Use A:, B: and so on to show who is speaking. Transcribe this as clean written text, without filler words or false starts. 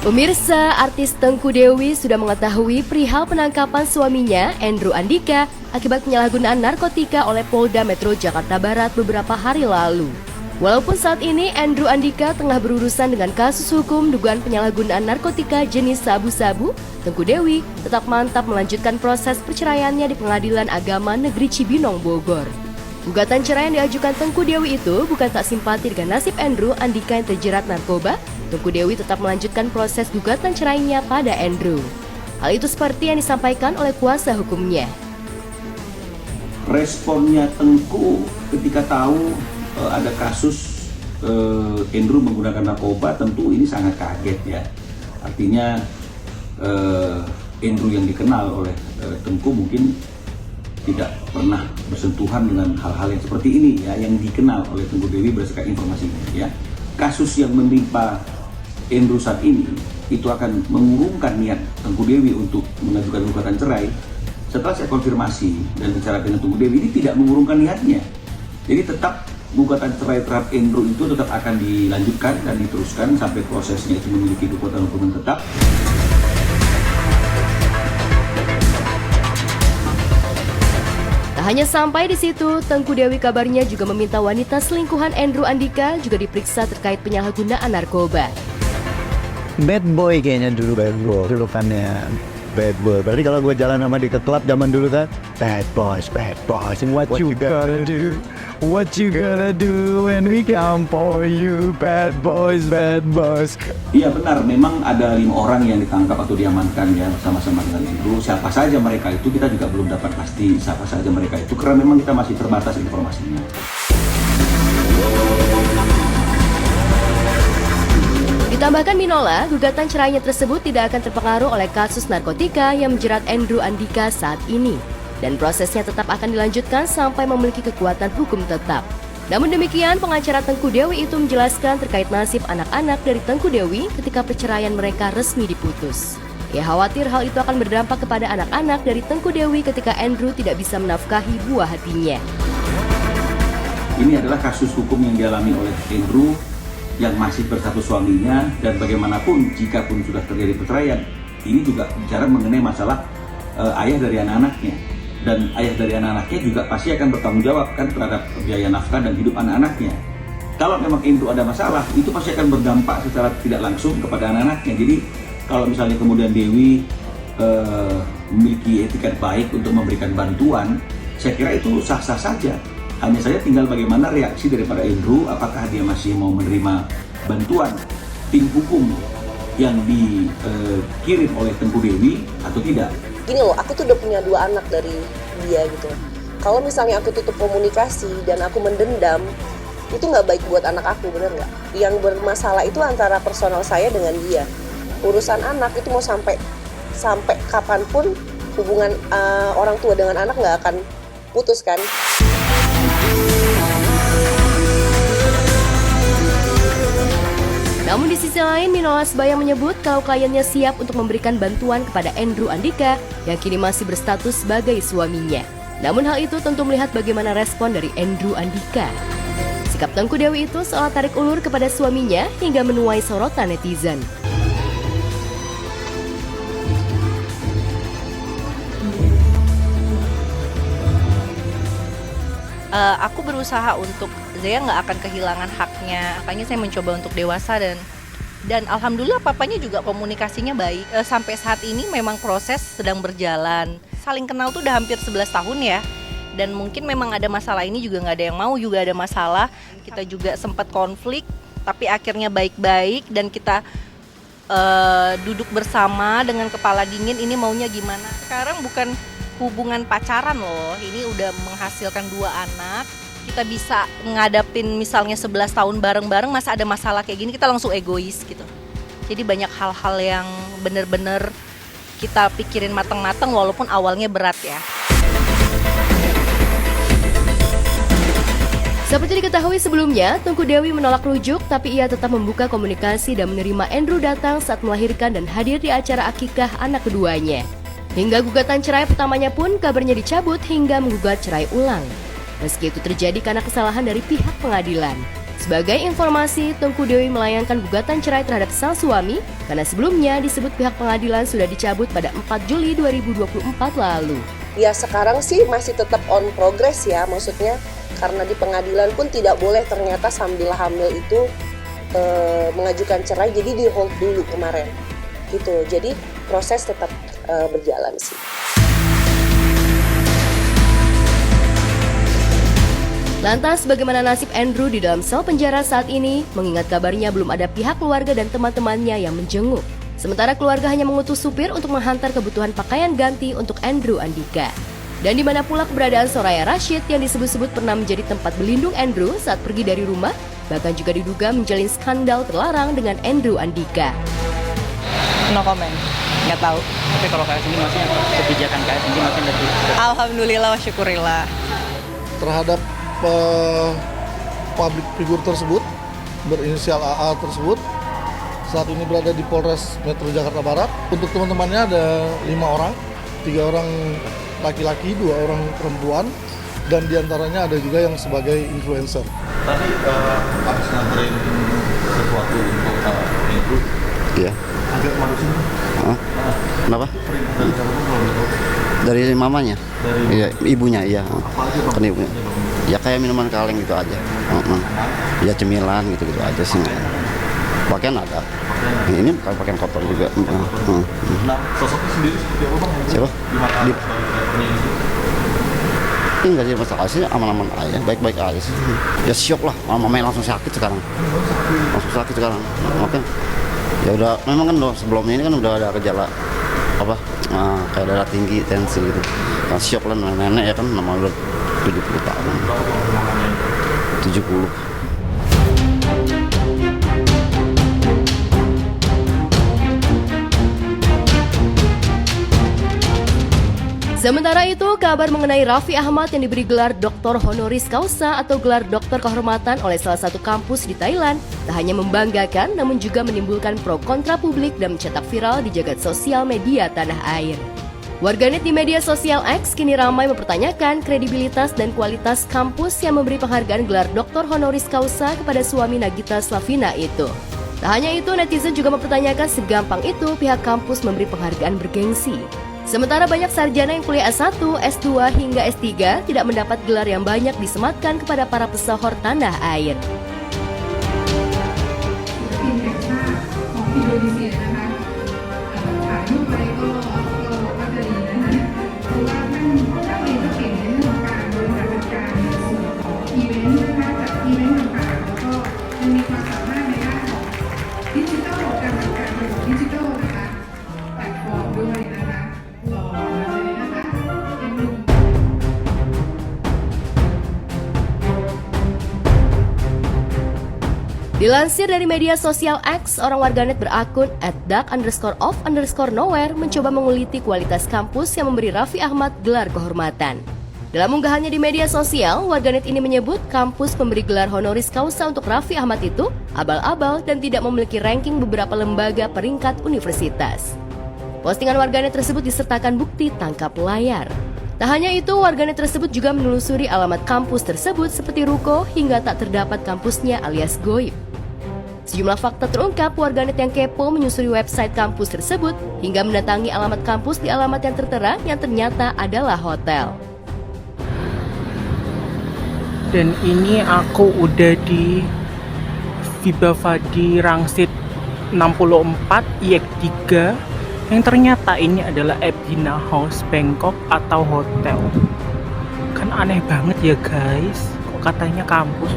A: Pemirsa, artis Tengku Dewi sudah mengetahui perihal penangkapan suaminya, Andrew Andika, akibat penyalahgunaan narkotika oleh Polda Metro Jakarta Barat beberapa hari lalu. Walaupun saat ini Andrew Andika tengah berurusan dengan kasus hukum dugaan penyalahgunaan narkotika jenis sabu-sabu, Tengku Dewi tetap mantap melanjutkan proses perceraiannya di Pengadilan Agama Negeri Cibinong, Bogor. Gugatan cerai yang diajukan Tengku Dewi itu bukan tak simpati dengan nasib Andrew Andika yang terjerat narkoba. Tengku Dewi tetap melanjutkan proses gugatan cerainya pada Andrew. Hal itu seperti yang disampaikan oleh kuasa hukumnya.
B: Responnya Tengku ketika tahu ada kasus Andrew menggunakan narkoba, tentu ini sangat kaget ya. Artinya Andrew yang dikenal oleh Tengku mungkin tidak pernah bersentuhan dengan hal-hal yang seperti ini ya, yang dikenal oleh Tengku Dewi berdasarkan informasinya ya. Kasus yang menimpa Andrew saat ini itu akan mengurungkan niat Tengku Dewi untuk mengajukan gugatan cerai. Setelah saya konfirmasi dan bicara dengan Tengku Dewi, ini tidak mengurungkan niatnya. Jadi tetap gugatan cerai terhadap Andrew itu tetap akan dilanjutkan dan diteruskan sampai prosesnya itu memiliki kekuatan hukum yang tetap.
A: Tak hanya sampai di situ, Tengku Dewi kabarnya juga meminta wanita selingkuhan Andrew Andika juga diperiksa terkait penyalahgunaan narkoba.
C: Bad boy kayaknya dulu, julukannya bad boy. Berarti kalau gue jalan sama dia ke klub zaman dulu kan, bad boys, and what you gonna do, what you gonna do when we come for you, bad boys.
B: Iya benar, memang ada 5 orang yang ditangkap atau diamankan ya bersama-sama dengan Andrew. Siapa saja mereka itu kita juga belum dapat pasti siapa saja mereka itu, karena memang kita masih terbatas informasinya.
A: Ditambahkan Minola, gugatan cerainya tersebut tidak akan terpengaruh oleh kasus narkotika yang menjerat Andrew Andika saat ini. Dan prosesnya tetap akan dilanjutkan sampai memiliki kekuatan hukum tetap. Namun demikian, pengacara Tengku Dewi itu menjelaskan terkait nasib anak-anak dari Tengku Dewi ketika perceraian mereka resmi diputus. Ia khawatir hal itu akan berdampak kepada anak-anak dari Tengku Dewi ketika Andrew tidak bisa menafkahi buah hatinya.
B: Ini adalah kasus hukum yang dialami oleh Andrew yang masih bersatu suaminya, dan bagaimanapun jika pun sudah terjadi perceraian, ini juga bicara mengenai masalah ayah dari anak-anaknya, dan ayah dari anak-anaknya juga pasti akan bertanggung jawab kan terhadap biaya nafkah dan hidup anak-anaknya. Kalau memang Andrew ada masalah, itu pasti akan berdampak secara tidak langsung kepada anak-anaknya. Jadi kalau misalnya kemudian Dewi memiliki etikat baik untuk memberikan bantuan, saya kira itu sah-sah saja. Hanya saja tinggal bagaimana reaksi daripada Andrew, apakah dia masih mau menerima bantuan tim hukum yang dikirim oleh Tengku Dewi atau tidak.
D: Gini loh, aku tuh udah punya 2 anak dari dia gitu. Kalau misalnya aku tutup komunikasi dan aku mendendam, itu nggak baik buat anak aku, bener nggak? Yang bermasalah itu antara personal saya dengan dia. Urusan anak itu mau sampai kapanpun hubungan orang tua dengan anak nggak akan putus kan.
A: Namun di sisi lain, Minola Sebaya menyebut kalau kliennya siap untuk memberikan bantuan kepada Andrew Andika yang kini masih berstatus sebagai suaminya. Namun hal itu tentu melihat bagaimana respon dari Andrew Andika. Sikap Tengku Dewi itu seolah tarik ulur kepada suaminya hingga menuai sorotan netizen.
E: Aku berusaha untuk Zaya nggak akan kehilangan haknya, makanya saya mencoba untuk dewasa dan alhamdulillah papanya juga komunikasinya baik. Sampai saat ini memang proses sedang berjalan. Saling kenal tuh udah hampir 11 tahun ya, dan mungkin memang ada masalah ini juga nggak ada yang mau, juga ada masalah. Kita juga sempat konflik, tapi akhirnya baik-baik dan kita duduk bersama dengan kepala dingin, ini maunya gimana. Sekarang bukan hubungan pacaran loh, ini udah menghasilkan 2 anak. Kita bisa ngadapin misalnya 11 tahun bareng-bareng, masa ada masalah kayak gini kita langsung egois gitu. Jadi banyak hal-hal yang bener-bener kita pikirin matang-matang walaupun awalnya berat ya.
A: Seperti diketahui sebelumnya, Tengku Dewi menolak rujuk, tapi ia tetap membuka komunikasi dan menerima Andrew datang saat melahirkan dan hadir di acara akikah anak keduanya. Hingga gugatan cerai pertamanya pun kabarnya dicabut hingga menggugat cerai ulang. Meski itu terjadi karena kesalahan dari pihak pengadilan. Sebagai informasi, Tengku Dewi melayangkan gugatan cerai terhadap sang suami karena sebelumnya disebut pihak pengadilan sudah dicabut pada 4 Juli 2024 lalu.
D: Ya sekarang sih masih tetap on progress ya, maksudnya karena di pengadilan pun tidak boleh ternyata sambil hamil itu mengajukan cerai, jadi di hold dulu kemarin gitu. Jadi proses tetap berjalan sih.
A: Lantas bagaimana nasib Andrew di dalam sel penjara saat ini? Mengingat kabarnya belum ada pihak keluarga dan teman-temannya yang menjenguk. Sementara keluarga hanya mengutus supir untuk menghantar kebutuhan pakaian ganti untuk Andrew Andika. Dan di mana pula keberadaan Soraya Rashid yang disebut-sebut pernah menjadi tempat berlindung Andrew saat pergi dari rumah, bahkan juga diduga menjalin skandal terlarang dengan Andrew Andika.
F: No comment, nggak tahu.
G: Tapi kalau KSNG maksudnya kebijakan KSNG maksudnya dari
F: Alhamdulillah wa syukurillah.
H: Terhadap public figure tersebut berinisial AA tersebut saat ini berada di Polres Metro Jakarta Barat. Untuk teman-temannya ada 5 orang, 3 orang laki-laki, 2 orang perempuan, dan diantaranya ada juga yang sebagai influencer.
I: Tadi habis nganterin sesuatu untuk Andrew.
C: Iya.
I: Agak malusin.
C: Kenapa?
I: Dari siapa pun belum tahu.
C: Dari mamanya? Iya, ibunya, iya.
I: Apa aja bang?
C: Kan ibunya. Ya kayak minuman kaleng gitu aja. Ya cemilan gitu-gitu aja sih. Pakaian ada. Ini bukan pakaian kotor juga.
I: Nah, sosoknya sendiri seperti apa bang?
C: Siapa?
I: Di mata
C: Di-
I: sebagai drivernya itu.
C: Ini nggak jadi masalah sih, aman-aman aja, baik-baik aja sih. Ya syok lah, mamanya langsung sakit sekarang. Langsung sakit sekarang. Makanya ya udah, memang kan loh, sebelumnya ini kan udah ada gejala apa kayak darah tinggi, tensi gitu. Kan syok lah, nenek ya kan, nama udah 70 tahun. 70.
A: Sementara itu, kabar mengenai Raffi Ahmad yang diberi gelar Dr. Honoris Causa atau gelar dokter kehormatan oleh salah satu kampus di Thailand tak hanya membanggakan namun juga menimbulkan pro kontra publik dan mencetak viral di jagat sosial media tanah air. Warganet di media sosial X kini ramai mempertanyakan kredibilitas dan kualitas kampus yang memberi penghargaan gelar Dr. Honoris Causa kepada suami Nagita Slavina itu. Tak hanya itu, netizen juga mempertanyakan segampang itu pihak kampus memberi penghargaan bergengsi. Sementara banyak sarjana yang kuliah S1, S2 hingga S3 tidak mendapat gelar yang banyak disematkan kepada para pesohor tanah air.
J: ทีมแห่งชาติของอินโดนีเซียนะคะถ่ายรูปไว้ก็จะดีนะคะเพราะว่าท่านเองก็เก่งในเรื่องของการบริหารจัดการในส่วนของอีเวนต์นะคะจัดอีเวนต์ต่างๆแล้วก็ยังมีความสามารถในด้านของดิจิทัลการจัดการระบบดิจิทัลนะคะแพลตฟอร์มด้วยนะคะหล่อเลยนะคะเป็นหนุ่ม
A: Dilansir dari media sosial X, orang warganet berakun @dark_off_nowhere mencoba menguliti kualitas kampus yang memberi Raffi Ahmad gelar kehormatan. Dalam unggahannya di media sosial, warganet ini menyebut kampus pemberi gelar honoris causa untuk Raffi Ahmad itu abal-abal dan tidak memiliki ranking beberapa lembaga peringkat universitas. Postingan warganet tersebut disertakan bukti tangkap layar. Tak hanya itu, warganet tersebut juga menelusuri alamat kampus tersebut seperti ruko hingga tak terdapat kampusnya alias goib. Sejumlah fakta terungkap, warganet yang kepo menyusuri website kampus tersebut hingga mendatangi alamat kampus di alamat yang tertera yang ternyata adalah hotel.
K: Dan ini aku udah di Vibhavadi Rangsit 64 IX3 yang ternyata ini adalah Ebina House Bangkok atau hotel. Kan aneh banget ya guys, kok katanya kampus.